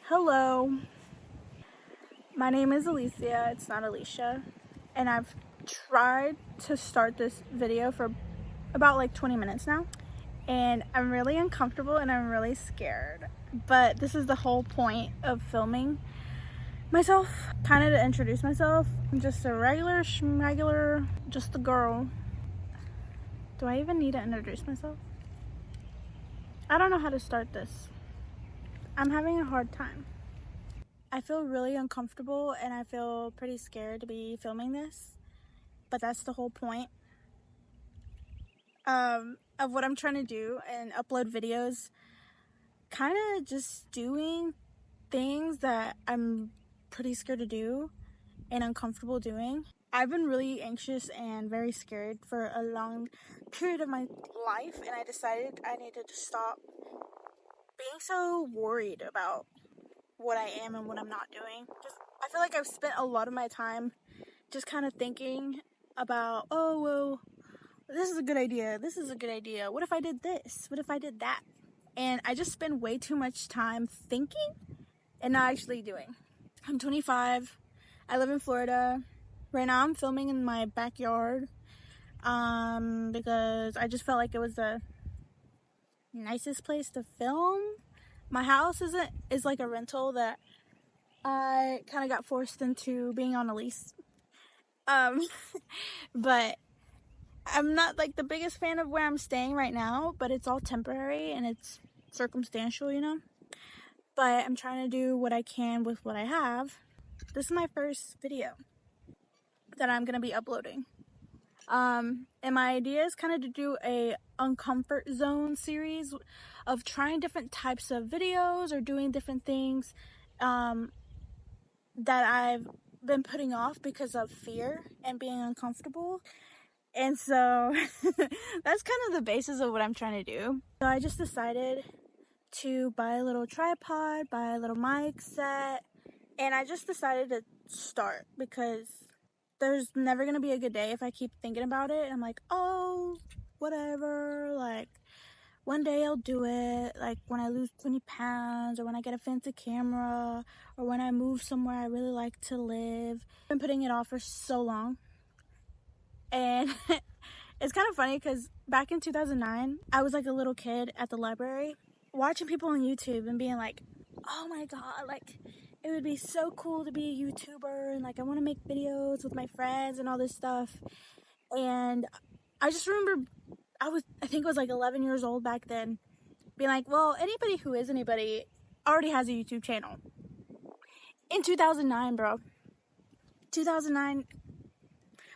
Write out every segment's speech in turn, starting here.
Hello, my name is Alicia, it's not Alicia, and I've tried to start this video for about like 20 minutes now, and I'm really uncomfortable and I'm really scared, but this is the whole point of filming myself, kind of to introduce myself. I'm just a regular schmegular, just a girl. Do I even need to introduce myself? I don't know how to start this. I'm having a hard time. I feel really uncomfortable and I feel pretty scared to be filming this, but that's the whole point of what I'm trying to do and upload videos, kind of just doing things that I'm pretty scared to do and uncomfortable doing. I've been really anxious and very scared for a long period of my life, and I decided I needed to stop being so worried about what I am and what I'm not doing. I feel like I've spent a lot of my time just kind of thinking about, oh, well, this is a good idea. This is a good idea. What if I did this? What if I did that? And I just spend way too much time thinking and not actually doing. I'm 25. I live in Florida. Right now I'm filming in my backyard because I just felt like it was the nicest place to film. My house is like a rental that I kind of got forced into being on a lease. But I'm not like the biggest fan of where I'm staying right now, but it's all temporary and it's circumstantial, you know? But I'm trying to do what I can with what I have. This is my first video that I'm gonna be uploading. And my idea is kind of to do a Uncomfort Zone series of trying different types of videos or doing different things that I've been putting off because of fear and being uncomfortable. And so that's kind of the basis of what I'm trying to do. So I just decided to buy a little tripod, buy a little mic set, and I just decided to start because there's never gonna be a good day if I keep thinking about it. I'm like, oh, whatever, like one day I'll do it, like when I lose 20 pounds or when I get a fancy camera or when I move somewhere I really like to live. I've been putting it off for so long. And it's kind of funny because back in 2009, I was like a little kid at the library watching people on YouTube and being like, oh my God, like it would be so cool to be a YouTuber and like I want to make videos with my friends and all this stuff. And I just remember I think I was like 11 years old back then, being like, well, anybody who is anybody already has a YouTube channel. In 2009, bro. 2009,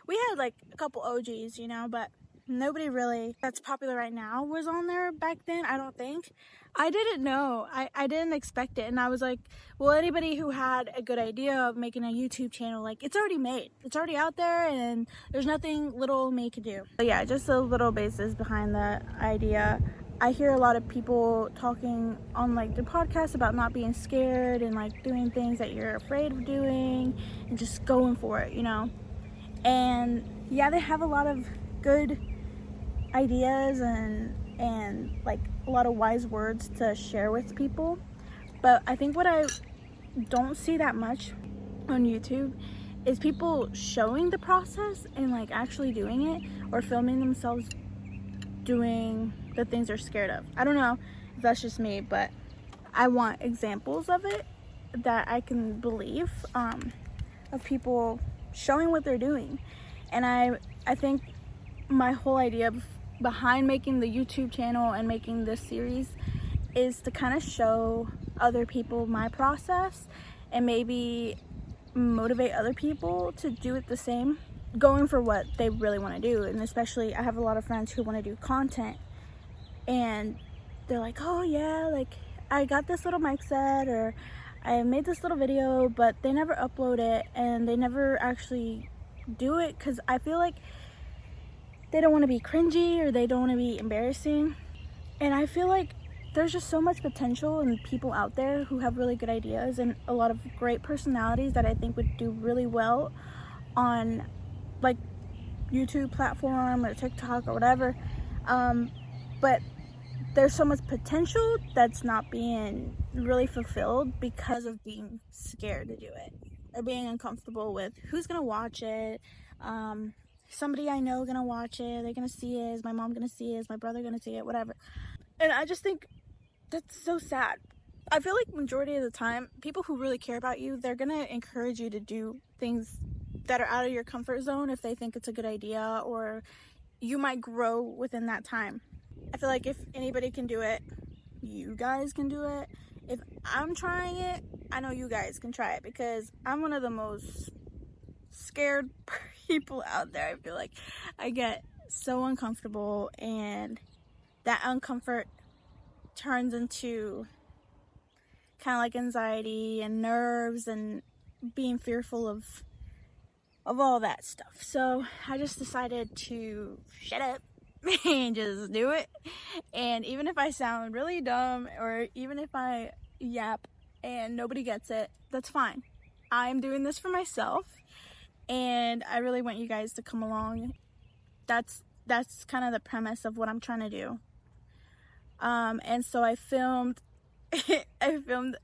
we had like a couple OGs, you know, but nobody really that's popular right now was on there back then, I don't think. I didn't know. I didn't expect it. And I was like, well, anybody who had a good idea of making a YouTube channel, like it's already made. It's already out there and there's nothing little me could do. But yeah, just a little basis behind the idea. I hear a lot of people talking on like their podcasts about not being scared and like doing things that you're afraid of doing and just going for it, you know? And yeah, they have a lot of good ideas and like a lot of wise words to share with people, but I think what I don't see that much on YouTube is people showing the process and like actually doing it or filming themselves doing the things they're scared of. I don't know if that's just me, but I want examples of it that I can believe, of people showing what they're doing. And I think my whole idea behind making the YouTube channel and making this series is to kind of show other people my process and maybe motivate other people to do it the same, going for what they really want to do. And especially I have a lot of friends who want to do content and they're like, oh yeah, like I got this little mic set or I made this little video, but they never upload it and they never actually do it because I feel like they don't want to be cringy or they don't want to be embarrassing. And I feel like there's just so much potential and people out there who have really good ideas and a lot of great personalities that I think would do really well on like YouTube platform or TikTok or whatever. But there's so much potential that's not being really fulfilled because of being scared to do it or being uncomfortable with who's gonna watch it. Somebody I know gonna watch it, they're gonna see it, is my mom gonna see it, is my brother gonna see it, whatever. And I just think that's so sad. I feel like majority of the time, people who really care about you, they're gonna encourage you to do things that are out of your comfort zone if they think it's a good idea, or you might grow within that time. I feel like if anybody can do it, you guys can do it. If I'm trying it, I know you guys can try it, because I'm one of the most scared people out there. I feel like I get so uncomfortable, and that uncomfort turns into kind of like anxiety and nerves and being fearful of all that stuff. So I just decided to shut up and just do it. And even if I sound really dumb, or even if I yap and nobody gets it, that's fine. I'm doing this for myself, and I really want you guys to come along. That's kind of the premise of what I'm trying to do. And so I filmed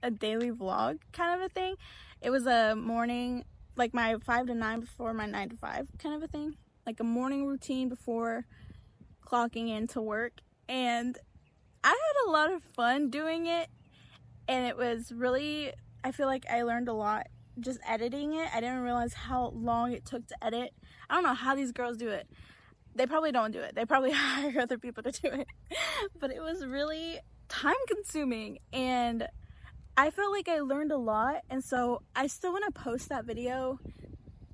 a daily vlog kind of a thing. It was a morning, like my 5 to 9 before my 9 to 5 kind of a thing, like a morning routine before clocking into work. And I had a lot of fun doing it, and it was really, I feel like I learned a lot just editing it. I didn't realize how long it took to edit. I don't know how these girls do it. They probably don't do it. They probably hire other people to do it. But it was really time consuming, and I felt like I learned a lot. And so I still want to post that video.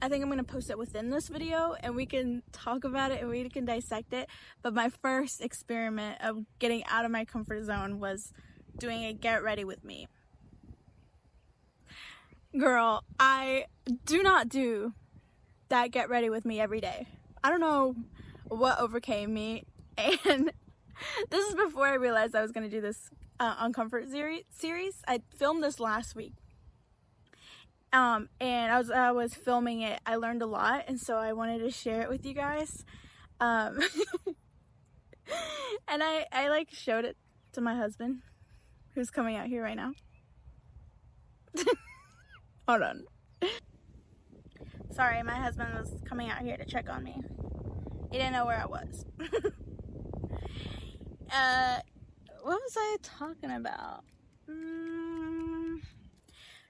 I think I'm going to post it within this video, and we can talk about it and we can dissect it. But my first experiment of getting out of my comfort zone was doing a get ready with me. Girl, I do not do that get ready with me every day. I don't know what overcame me, and this is before I realized I was going to do this Uncomfort series. I filmed this last week, and I was filming it. I learned a lot, and so I wanted to share it with you guys. And I like showed it to my husband, who's coming out here right now. Hold on. Sorry, my husband was coming out here to check on me. He didn't know where I was. What was I talking about?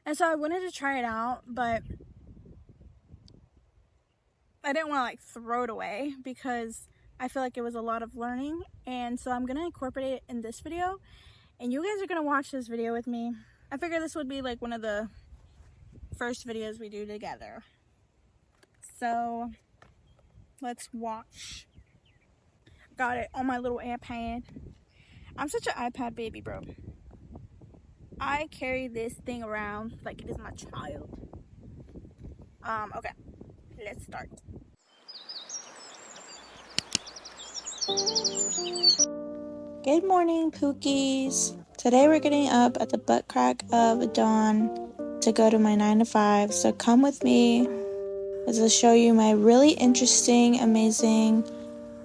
And so I wanted to try it out, but I didn't want to like throw it away, because I feel like it was a lot of learning. And so I'm gonna incorporate it in this video, and you guys are gonna watch this video with me. I figure this would be like one of the first videos we do together. So let's watch. Got it on my little iPad. I'm such an iPad baby, bro. I carry this thing around like it is my child. Okay, let's start. Good morning, Pookies. Today we're getting up at the butt crack of dawn to go to my 9 to 5. So come with me as I'll show you my really interesting, amazing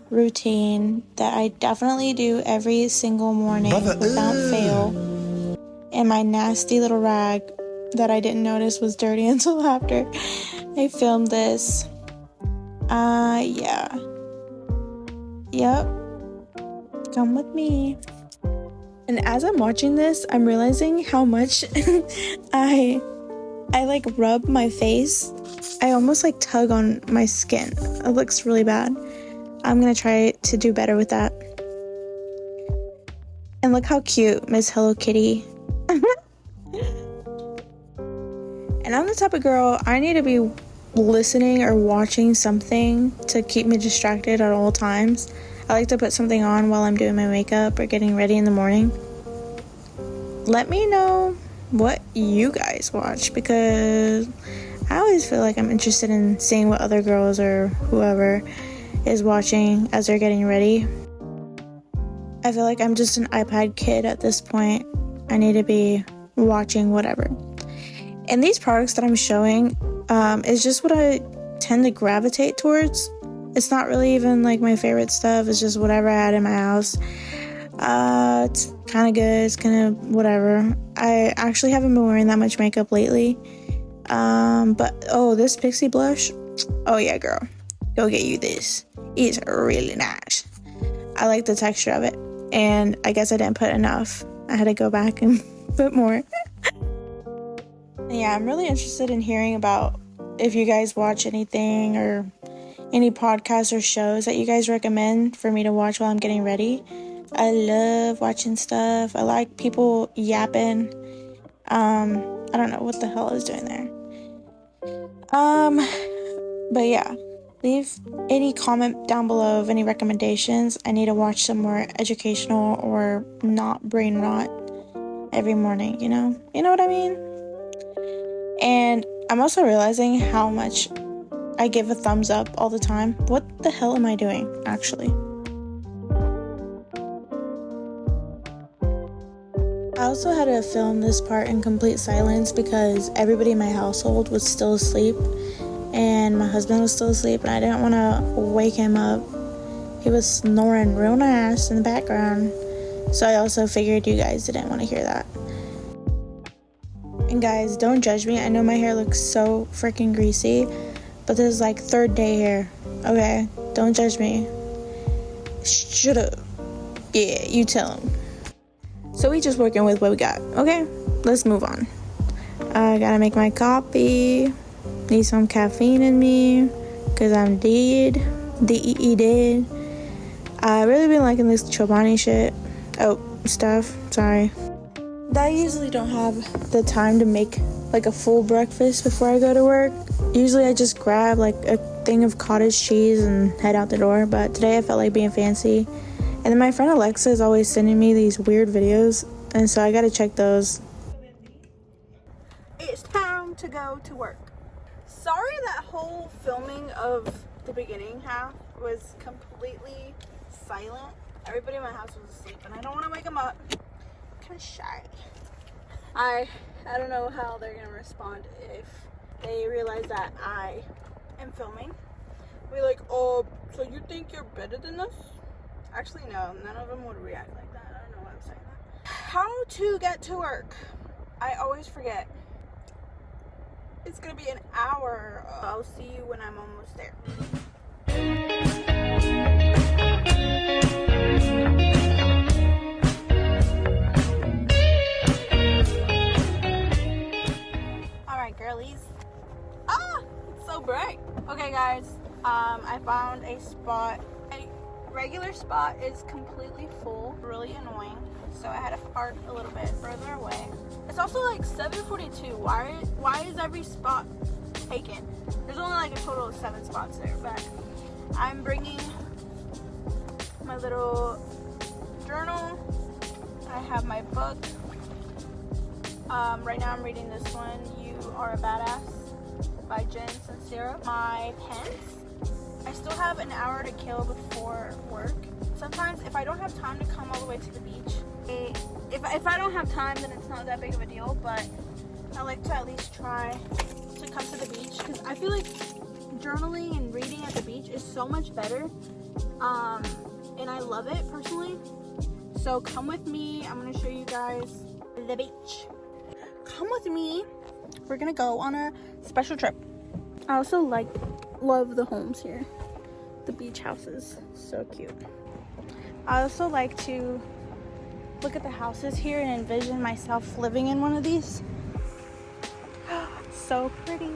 routine that I definitely do every single morning without fail. And my nasty little rag that I didn't notice was dirty until after I filmed this. Yeah. Yep. Come with me. And as I'm watching this, I'm realizing how much I like rub my face. I almost like tug on my skin. It looks really bad. I'm gonna try to do better with that. And look how cute Miss Hello Kitty. And I'm the type of girl, I need to be listening or watching something to keep me distracted at all times. I like to put something on while I'm doing my makeup or getting ready in the morning. Let me know what you guys watch, because I always feel like I'm interested in seeing what other girls or whoever is watching as they're getting ready. I feel like I'm just an iPad kid at this point. I need to be watching whatever. And these products that I'm showing is just what I tend to gravitate towards. It's not really even like my favorite stuff. It's just whatever I had in my house. It's kind of good. It's kind of whatever. I actually haven't been wearing that much makeup lately. But oh, this Pixie blush. Oh yeah, girl. Go get you this. It's really nice. I like the texture of it. And I guess I didn't put enough. I had to go back and put more. Yeah, I'm really interested in hearing about if you guys watch anything or any podcasts or shows that you guys recommend for me to watch while I'm getting ready. I love watching stuff. I like people yapping. I don't know what the hell I was doing there. But yeah, leave any comment down below of any recommendations. I need to watch some more educational or not brain rot every morning, you know? You know what I mean? And I'm also realizing how much I give a thumbs up all the time. What the hell am I doing, actually? I also had to film this part in complete silence because everybody in my household was still asleep and my husband was still asleep and I didn't want to wake him up. He was snoring real nice in the background, so I also figured you guys didn't want to hear that. And guys, don't judge me. I know my hair looks so freaking greasy, but this is like third day hair, okay? Don't judge me. Shut up. Yeah, you tell him. So we just working with what we got, okay? Let's move on. I gotta make my coffee. Need some caffeine in me, because I'm dead. D-E-E dead. I really been liking this Chobani shit. Oh, stuff, sorry. I usually don't have the time to make like a full breakfast before I go to work. Usually I just grab like a thing of cottage cheese and head out the door, but today I felt like being fancy. And then my friend Alexa is always sending me these weird videos, and so I gotta check those. It's time to go to work. Sorry that whole filming of the beginning half was completely silent. Everybody in my house was asleep and I don't want to wake them up. I'm kind of shy. I don't know how they're gonna respond if they realize that I am filming. Be like, oh, so you think you're better than us? Actually, no, none of them would react like that. I don't know why I'm saying that. How to get to work? I always forget. It's gonna be an hour. I'll see you when I'm almost there. Alright, girlies. Ah! It's so bright. Okay, guys. I found a spot. A regular spot is completely full. Really annoying. So I had to park a little bit further away. It's also like 7:42. Why is every spot taken? There's only like a total of 7 spots there, but I'm bringing my little journal. I have my book. Right now I'm reading this one, You Are a Badass by Jen Sincero. My pens. I still have an hour to kill before work. Sometimes if I don't have time to come all the way to the beach, if I don't have time, then it's not that big of a deal, but I like to at least try to come to the beach because I feel like journaling and reading at the beach is so much better, and I love it personally. So come with me. I'm gonna show you guys the beach. Come with me. We're gonna go on a special trip. I also love the homes here, the beach houses, so cute. I also like to look at the houses here and envision myself living in one of these. So pretty.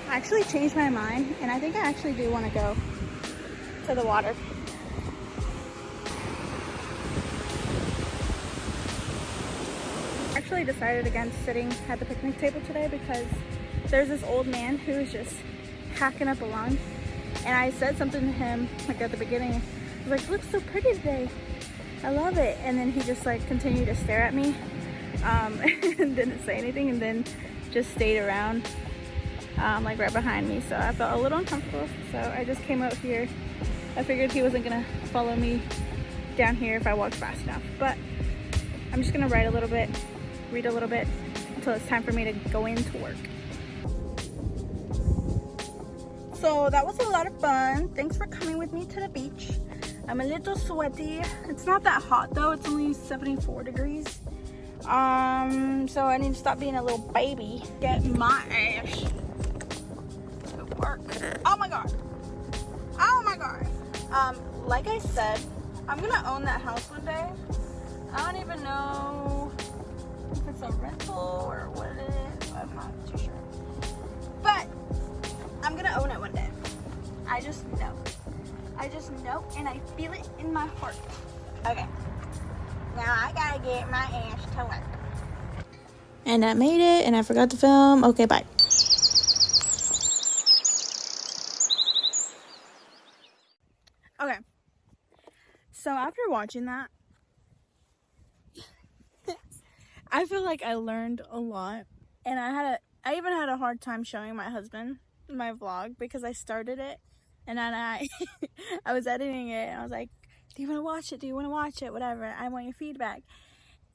I actually changed my mind and I think I actually do want to go to the water. Actually decided against sitting at the picnic table today because there's this old man who is just hacking up a lung, and I said something to him like at the beginning. I was like, "Looks so pretty today. I love it." And then he just like continued to stare at me and didn't say anything, and then just stayed around like right behind me. So I felt a little uncomfortable, so I just came out here. I figured he wasn't gonna follow me down here if I walked fast enough, but I'm just gonna write a little bit, read a little bit until it's time for me to go into work. So that was a lot of fun. Thanks for coming with me to the beach. I'm a little sweaty. It's not that hot though. It's only 74 degrees. So I need to stop being a little baby. Get my ass to work. Oh my god. Oh my god. Like I said, I'm gonna own that house one day. I don't even know if it's a rental or what it is. I'm not too sure. But I'm gonna own it one day. I just know. I just know and I feel it in my heart. Okay. Now I gotta get my ass to work. And I made it and I forgot to film. Okay, bye. Okay. So after watching that, I feel like I learned a lot. And I even had a hard time showing my husband my vlog because I started it and then I was editing it and I was like, do you want to watch it? Do you want to watch it? Whatever. I want your feedback.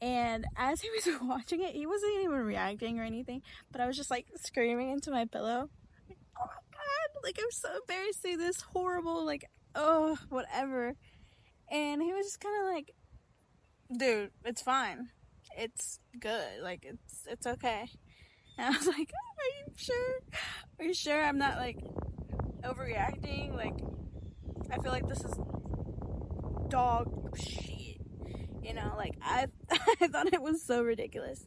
And as he was watching it, he wasn't even reacting or anything, but I was just like screaming into my pillow. Like, oh my god, like I'm so embarrassed to do this horrible, like, oh, whatever. And he was just kind of like, dude, it's fine. It's good. Like, it's okay. And I was like, are you sure? Are you sure I'm not like overreacting? Like, I feel like this is dog shit, you know, like I thought it was so ridiculous.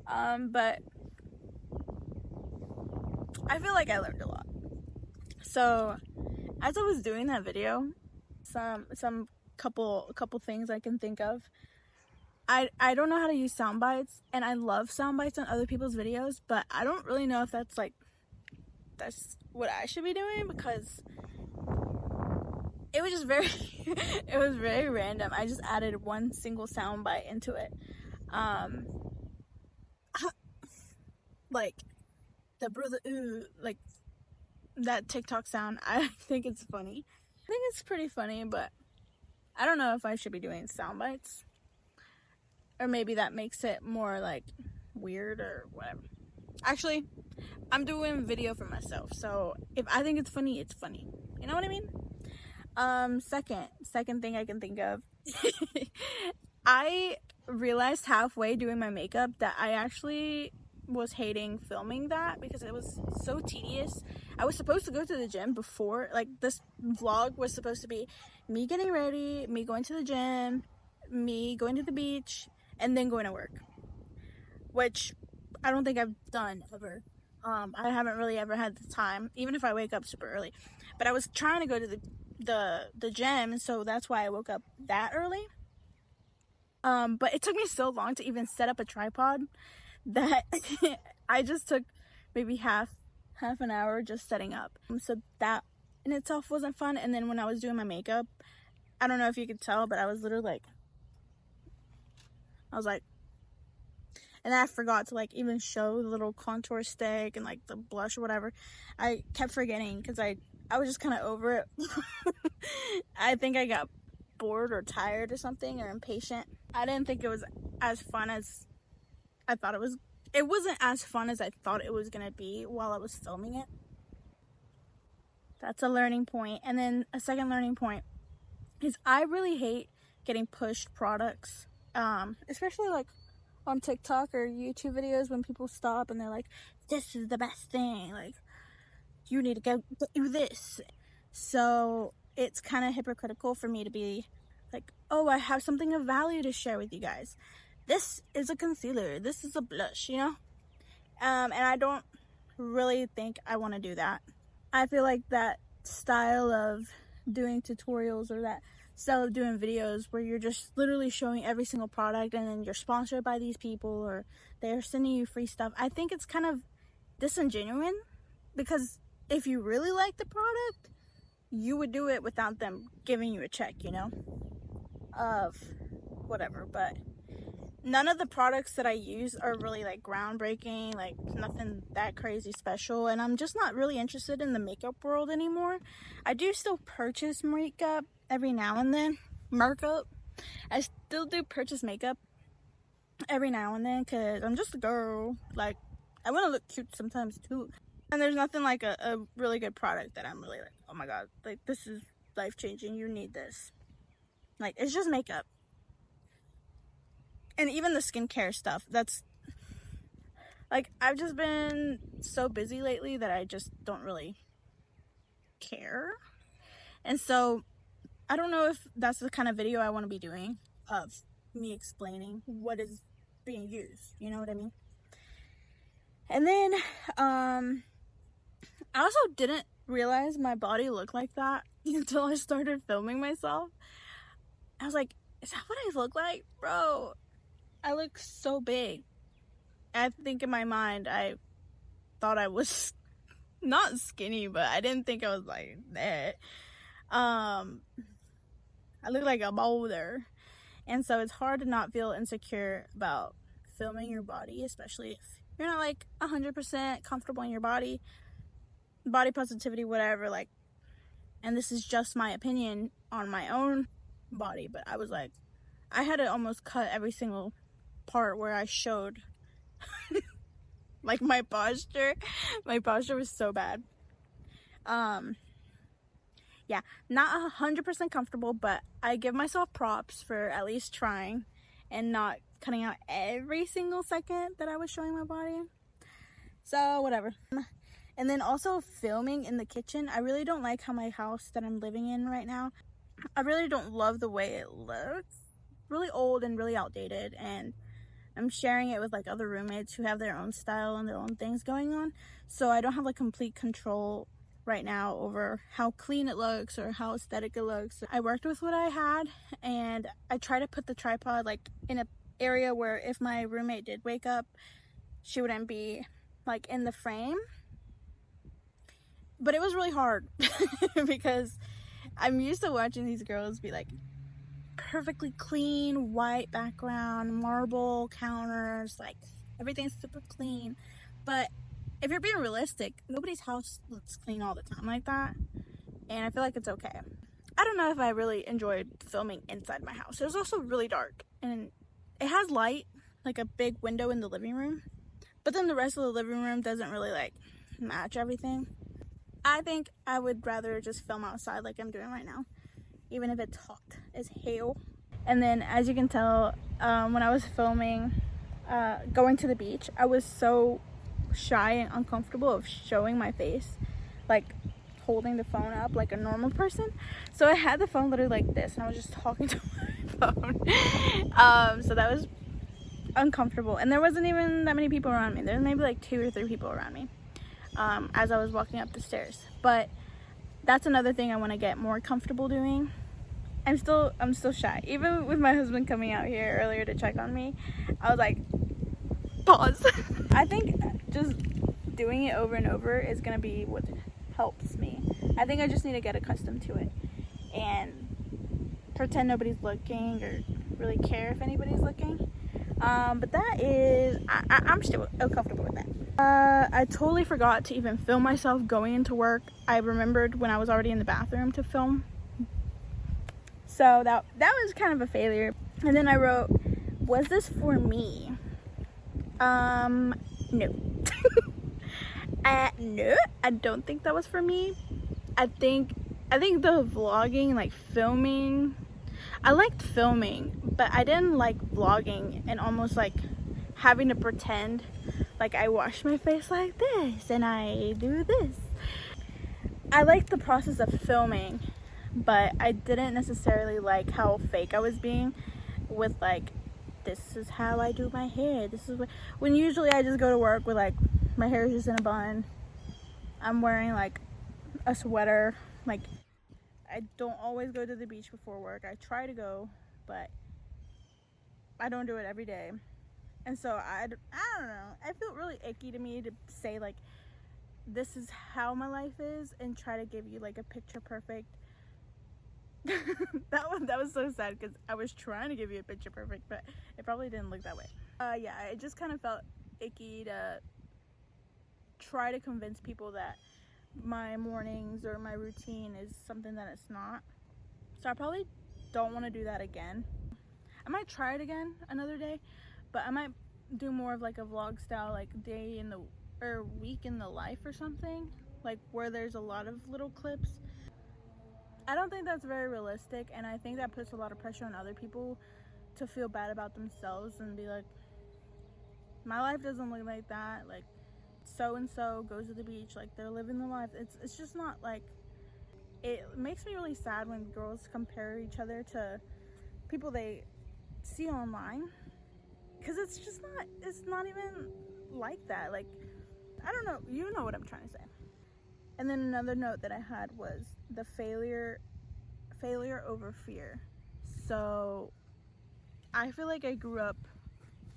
But I feel like I learned a lot. So as I was doing that video, some couple things I can think of. I don't know how to use sound bites, and I love sound bites on other people's videos, but I don't really know if that's what I should be doing, because it was just very it was very random. I just added one single sound bite into it. Like the brother like that TikTok sound. I think it's funny. I think it's pretty funny, but I don't know if I should be doing sound bites. Or maybe that makes it more like weird or whatever. Actually, I'm doing video for myself, so if I think it's funny, it's funny. You know what I mean? Second thing I can think of. I realized halfway doing my makeup that I actually was hating filming that because it was so tedious. I was supposed to go to the gym before, like this vlog was supposed to be me getting ready, me going to the gym, me going to the beach, and then going to work, which I don't think I've done ever. I haven't really ever had the time, even if I wake up super early. But I was trying to go to the gym, so that's why I woke up that early. But it took me so long to even set up a tripod that I just took maybe half an hour just setting up. So that in itself wasn't fun. And then when I was doing my makeup, I don't know if you could tell, but I was literally like, and I forgot to like even show the little contour stick and like the blush or whatever. I kept forgetting because I was just kind of over it. I think I got bored or tired or something, or impatient. I didn't think it was as fun as I thought it was. It wasn't as fun as I thought it was gonna be while I was filming it. That's a learning point. And then a second learning point is I really hate getting pushed products, especially like on TikTok or YouTube videos when people stop and they're like, this is the best thing, like you need to go do this. So it's kind of hypocritical for me to be like, oh, I have something of value to share with you guys. This is a concealer, this is a blush, you know? And I don't really think I want to do that. I feel like that style of doing tutorials, or that style of doing videos where you're just literally showing every single product and then you're sponsored by these people or they're sending you free stuff, I think it's kind of disingenuous, because if you really like the product, you would do it without them giving you a check, you know, of whatever. But none of the products that I use are really like groundbreaking, like nothing that crazy special, and I'm just not really interested in the makeup world anymore. I do still purchase makeup every now and then. I still do purchase makeup, every now and then, because I'm just a girl. Like, I want to look cute sometimes too. And there's nothing like a really good product that I'm really like, oh my god, like this is life changing, you need this. Like, it's just makeup. And even the skincare stuff, that's like, I've just been so busy lately that I just don't really care. And so I don't know if that's the kind of video I want to be doing, of me explaining what is being used, you know what I mean? And then I also didn't realize my body looked like that until I started filming myself. I was like, is that what I look like? Bro, I look so big. I think in my mind I thought I was not skinny, but I didn't think I was like that. I look like a boulder. And so it's hard to not feel insecure about filming your body, especially if you're not like 100% comfortable in your body positivity, whatever. Like, and this is just my opinion on my own body, but I was like, I had to almost cut every single part where I showed like my posture. My posture was so bad. Yeah, not 100% comfortable, but I give myself props for at least trying and not cutting out every single second that I was showing my body. So whatever. And then also filming in the kitchen. I really don't like how my house that I'm living in right now, I really don't love the way it looks. Really old and really outdated, and I'm sharing it with like other roommates who have their own style and their own things going on. So I don't have like complete control right now over how clean it looks or how aesthetic it looks. I worked with what I had, and I try to put the tripod like in an area where if my roommate did wake up, she wouldn't be like in the frame. But it was really hard because I'm used to watching these girls be like perfectly clean, white background, marble counters, like everything's super clean. But if you're being realistic, nobody's house looks clean all the time like that. And I feel like it's okay. I don't know if I really enjoyed filming inside my house. It was also really dark, and it has light, like a big window in the living room. But then the rest of the living room doesn't really like match everything. I think I would rather just film outside like I'm doing right now, even if it's hot as hell. And then, as you can tell, when I was filming going to the beach, I was so shy and uncomfortable of showing my face, like holding the phone up like a normal person. So I had the phone literally like this, and I was just talking to my phone. So that was uncomfortable, and there wasn't even that many people around me. There was maybe like 2 or 3 people around me as I was walking up the stairs. But that's another thing I want to get more comfortable doing. I'm still shy. Even with my husband coming out here earlier to check on me, I was like, pause. I think just doing it over and over is gonna be what helps me. I think I just need to get accustomed to it and pretend nobody's looking or really care if anybody's looking. But that is, I'm still uncomfortable with that. I totally forgot to even film myself going into work. I remembered when I was already in the bathroom to film. So that was kind of a failure. And then I wrote, was this for me? No. No, I don't think that was for me. I think the vlogging, like filming, I liked filming, but I didn't like vlogging and almost like having to pretend like I wash my face like this and I do this. I liked the process of filming, but I didn't necessarily like how fake I was being with like, this is how I do my hair. This is when usually I just go to work with like my hair is just in a bun. I'm wearing like a sweater. Like, I don't always go to the beach before work. I try to go, but I don't do it every day. And so I don't know. I feel really icky to me to say like, this is how my life is, and try to give you like a picture perfect. that was so sad because I was trying to give you a picture perfect, but it probably didn't look that way. Yeah, it just kind of felt icky to try to convince people that my mornings or my routine is something that it's not. So I probably don't want to do that again. I might try it again another day, but I might do more of like a vlog style, like day in the or week in the life or something, like where there's a lot of little clips. I don't think that's very realistic, and I think that puts a lot of pressure on other people to feel bad about themselves and be like, my life doesn't look like that, like so and so goes to the beach, like they're living the life. It's just not like, it makes me really sad when girls compare each other to people they see online, because it's not even like that. Like, I don't know, you know what I'm trying to say. And then another note that I had was the failure over fear. So I feel like I grew up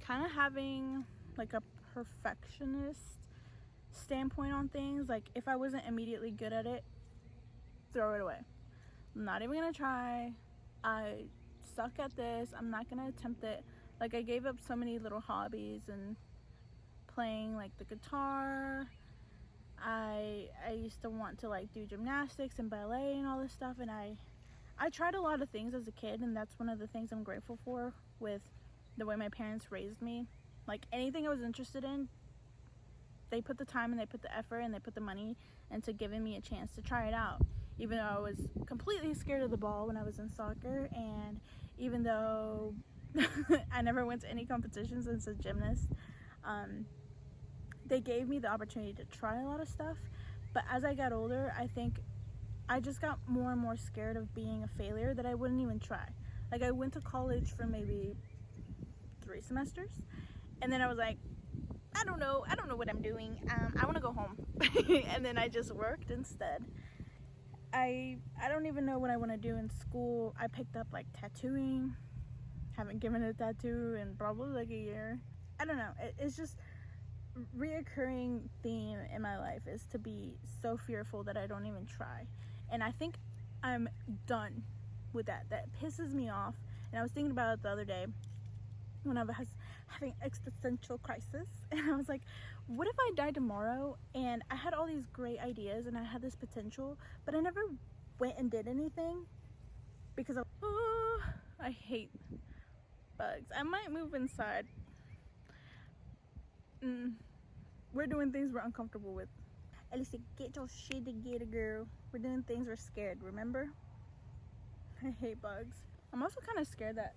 kind of having like a perfectionist standpoint on things. Like, if I wasn't immediately good at it, throw it away. I'm not even gonna try. I suck at this. I'm not gonna attempt it. Like, I gave up so many little hobbies and playing like the guitar. I used to want to like do gymnastics and ballet and all this stuff, and I tried a lot of things as a kid, and that's one of the things I'm grateful for with the way my parents raised me. Like, anything I was interested in, they put the time and they put the effort and they put the money into giving me a chance to try it out. Even though I was completely scared of the ball when I was in soccer, and even though I never went to any competitions as a gymnast, they gave me the opportunity to try a lot of stuff. But as I got older, I think I just got more and more scared of being a failure that I wouldn't even try. Like, I went to college for maybe 3 semesters, and then I was like, I don't know what I'm doing. I want to go home. And then I just worked instead. I don't even know what I want to do in school. I picked up like tattooing. Haven't given a tattoo in probably like a year. I don't know. It's just reoccurring theme in my life is to be so fearful that I don't even try. And I think I'm done with that. That pisses me off. And I was thinking about it the other day when I was having existential crisis, and I was like, what if I died tomorrow and I had all these great ideas and I had this potential, but I never went and did anything because I hate bugs. I might move inside. We're doing things we're uncomfortable with. Alicia, get your shit together, girl. We're doing things we're scared, remember? I hate bugs. I'm also kind of scared that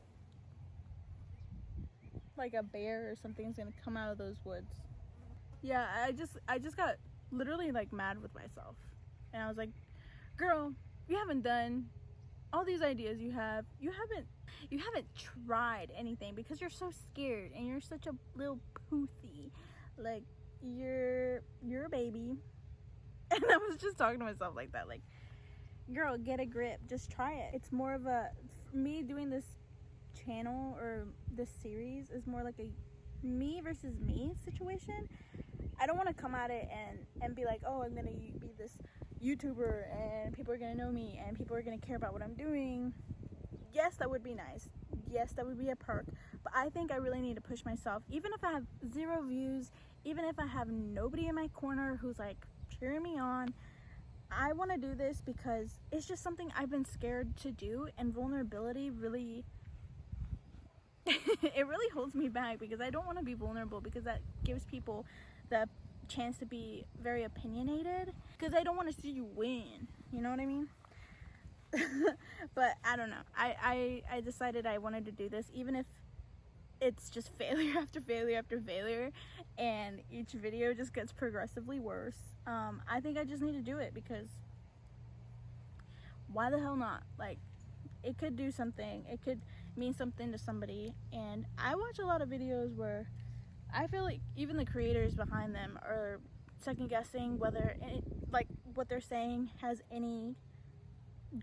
like a bear or something's gonna come out of those woods. Yeah, I just got literally like mad with myself, and I was like, girl, you haven't done all these ideas you have. You haven't tried anything because you're so scared and you're such a little pussy. Like, you're a baby. And I was just talking to myself like that, like, girl, get a grip, just try it. It's more of a, me doing this channel or this series is more like a me versus me situation. I don't want to come at it and be like, oh, I'm gonna be this YouTuber and people are gonna know me and people are gonna care about what I'm doing. Yes, that would be nice. Yes, that would be a perk. But I think I really need to push myself, even if I have 0 views, even if I have nobody in my corner who's like cheering me on. I want to do this because it's just something I've been scared to do, and vulnerability really it really holds me back because I don't want to be vulnerable, because that gives people the chance to be very opinionated, because I don't want to see you win, you know what I mean? But I don't know, I decided I wanted to do this, even if it's just failure after failure after failure, and each video just gets progressively worse. I think I just need to do it because why the hell not? Like, it could do something, it could mean something to somebody. And I watch a lot of videos where I feel like even the creators behind them are second guessing whether like what they're saying has any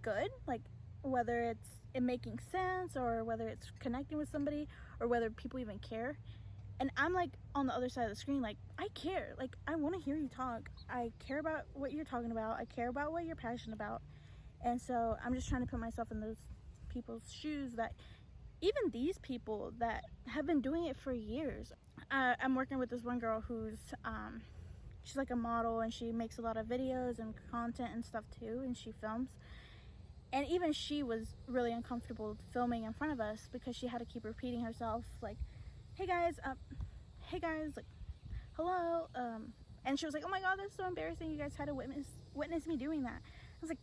good, like whether it's making sense or whether it's connecting with somebody or whether people even care. And I'm like on the other side of the screen, like, I care, like I want to hear you talk, I care about what you're talking about, I care about what you're passionate about. And so I'm just trying to put myself in those people's shoes, that even these people that have been doing it for years. I'm working with this one girl who's she's like a model, and she makes a lot of videos and content and stuff too, and she films. And even she was really uncomfortable filming in front of us because she had to keep repeating herself, like, hey guys, like, hello, and she was like, oh my god, that's so embarrassing, you guys had to witness me doing that. I was like,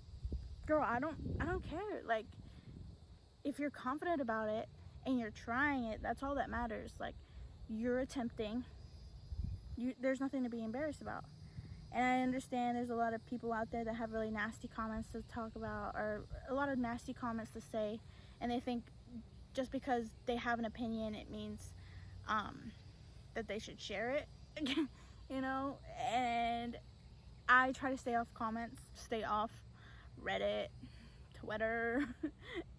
girl, I don't care. Like, if you're confident about it and you're trying it, that's all that matters. Like, you're attempting, there's nothing to be embarrassed about. And I understand there's a lot of people out there that have really nasty comments to talk about, or a lot of nasty comments to say, and they think just because they have an opinion, it means that they should share it. You know. And I try to stay off comments, stay off Reddit, Twitter,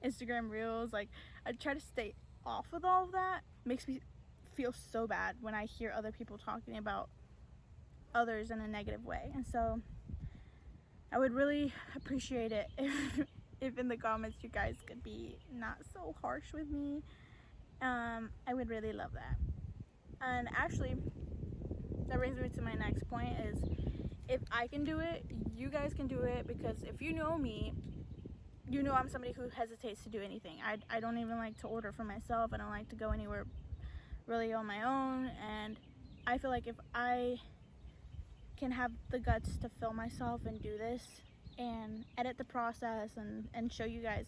Instagram Reels. Like, I try to stay off with all of that. Makes me feel so bad when I hear other people talking about others in a negative way. And so I would really appreciate it if in the comments you guys could be not so harsh with me. I would really love that. And actually, that brings me to my next point is, if I can do it, you guys can do it. Because if you know me, you know I'm somebody who hesitates to do anything. I don't even like to order for myself. I don't like to go anywhere really on my own. And I feel like if I can have the guts to film myself and do this and edit the process and show you guys,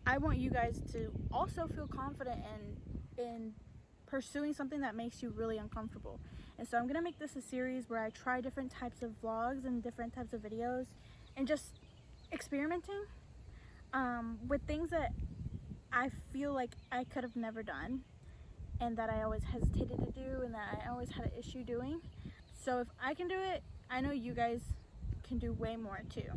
I want you guys to also feel confident in pursuing something that makes you really uncomfortable. And so I'm gonna make this a series where I try different types of vlogs and different types of videos, and just experimenting with things that I feel like I could have never done, and that I always hesitated to do, and that I always had an issue doing. So if I can do it, I know you guys can do way more too.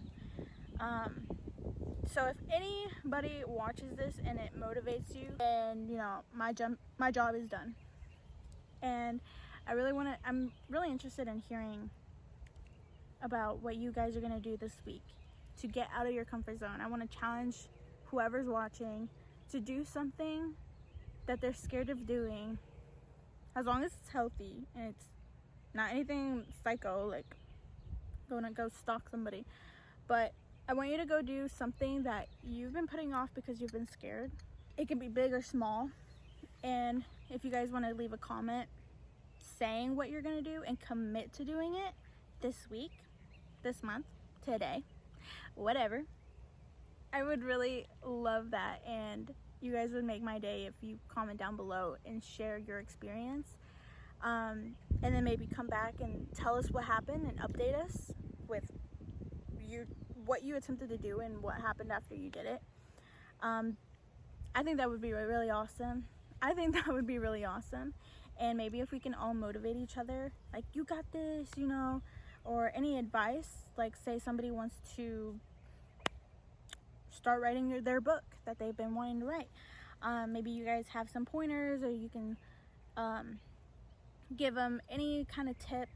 So if anybody watches this and it motivates you, then, you know, my job is done. And I'm really interested in hearing about what you guys are gonna do this week to get out of your comfort zone. I want to challenge whoever's watching to do something that they're scared of doing, as long as it's healthy and it's not anything psycho, like gonna go stalk somebody. But I want you to go do something that you've been putting off because you've been scared. It can be big or small. And if you guys want to leave a comment saying what you're gonna do and commit to doing it this week, this month, today, whatever, I would really love that. And you guys would make my day if you comment down below and share your experience. And then maybe come back and tell us what happened and update us with what you attempted to do and what happened after you did it. I think that would be really awesome. And maybe if we can all motivate each other, like, you got this, you know, or any advice, like say somebody wants to start writing their book that they've been wanting to write. Maybe you guys have some pointers, or you can give them any kind of tip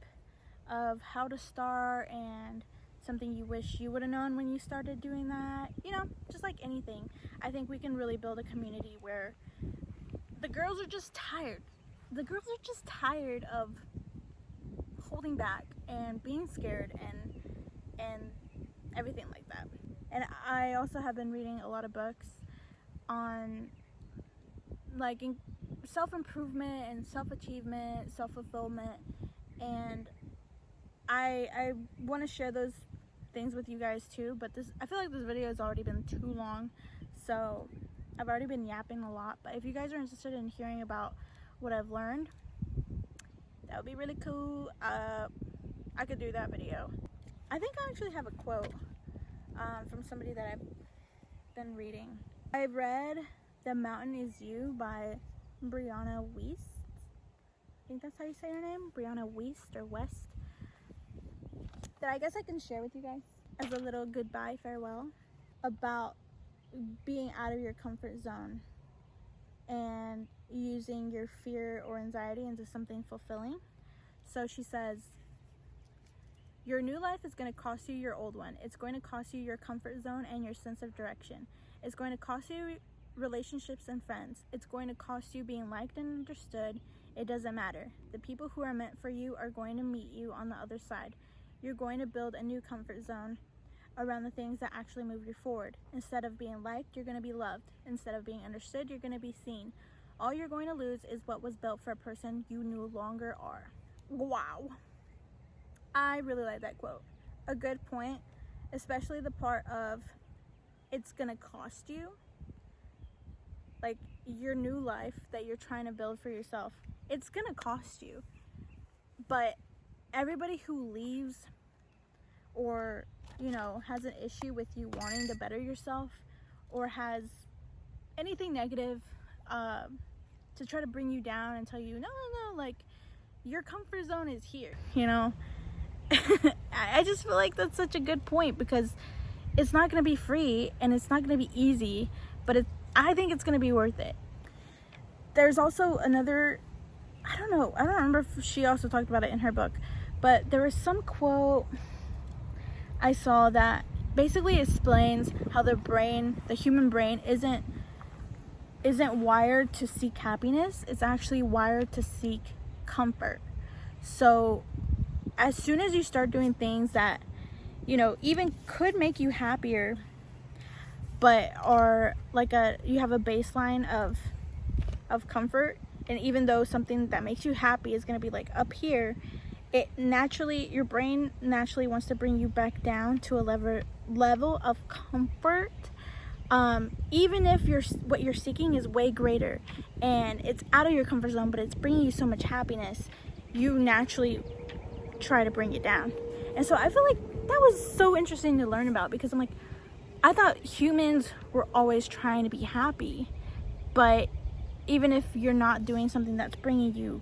of how to start, and something you wish you would have known when you started doing that. You know, just like anything. I think we can really build a community where the girls are just tired. The girls are just tired of holding back and being scared and everything like that. And I also have been reading a lot of books on like self-improvement and self-achievement, self-fulfillment, and I want to share those things with you guys too. But I feel like this video has already been too long, so I've already been yapping a lot. But if you guys are interested in hearing about what I've learned, that would be really cool. I could do that video. I think I actually have a quote from somebody that I've been reading. I've read The Mountain Is You by Brianna Wiest. I think that's how you say her name, Brianna Wiest or West. That I guess I can share with you guys as a little goodbye farewell about being out of your comfort zone and using your fear or anxiety into something fulfilling. So she says, your new life is going to cost you your old one. It's going to cost you your comfort zone and your sense of direction. It's going to cost you relationships and friends. It's going to cost you being liked and understood. It doesn't matter. The people who are meant for you are going to meet you on the other side. You're going to build a new comfort zone around the things that actually move you forward. Instead of being liked, you're going to be loved. Instead of being understood, you're going to be seen. All you're going to lose is what was built for a person you no longer are. Wow. I really like that quote. A good point, especially the part of it's gonna cost you. Like, your new life that you're trying to build for yourself, it's gonna cost you. But everybody who leaves or, you know, has an issue with you wanting to better yourself, or has anything negative to try to bring you down and tell you, no, like, your comfort zone is here, you know. I just feel like that's such a good point, because it's not going to be free and it's not going to be easy, but I think it's going to be worth it. There's also another, I don't remember if she also talked about it in her book, but there was some quote I saw that basically explains how the human brain isn't wired to seek happiness. It's actually wired to seek comfort. So as soon as you start doing things that, you know, even could make you happier, but are like you have a baseline of comfort, and even though something that makes you happy is going to be like up here, your brain naturally wants to bring you back down to a level of comfort, even if what you're seeking is way greater and it's out of your comfort zone, but it's bringing you so much happiness, you naturally try to bring it down. And so I feel like that was so interesting to learn about, because I'm like, I thought humans were always trying to be happy, but even if you're not doing something that's bringing you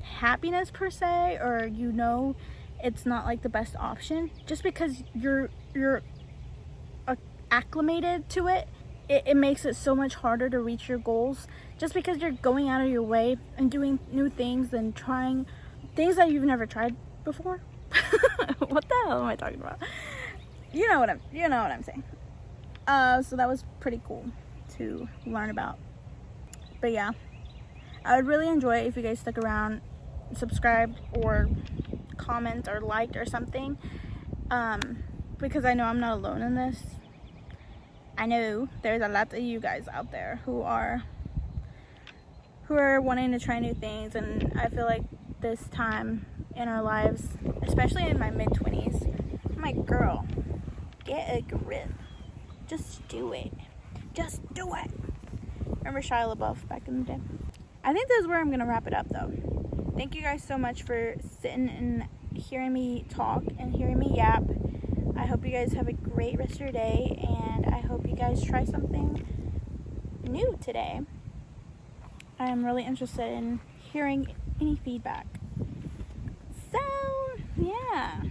happiness per se, or you know it's not like the best option, just because you're acclimated to it makes it so much harder to reach your goals, just because you're going out of your way and doing new things and trying things that you've never tried before. What the hell am I talking about? You know what I'm saying. So that was pretty cool to learn about. But yeah, I would really enjoy it if you guys stuck around, subscribed or comment or liked or something, because I know I'm not alone in this. I know there's a lot of you guys out there who are wanting to try new things, and I feel like this time in our lives, especially in my mid-20s, I'm like, girl, get a grip. Just do it. Just do it. Remember Shia LaBeouf back in the day? I think this is where I'm going to wrap it up, though. Thank you guys so much for sitting and hearing me talk and hearing me yap. I hope you guys have a great rest of your day, and I hope you guys try something new today. I am really interested in hearing any feedback. So, yeah.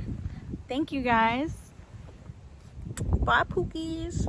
Thank you guys. Bye, pookies.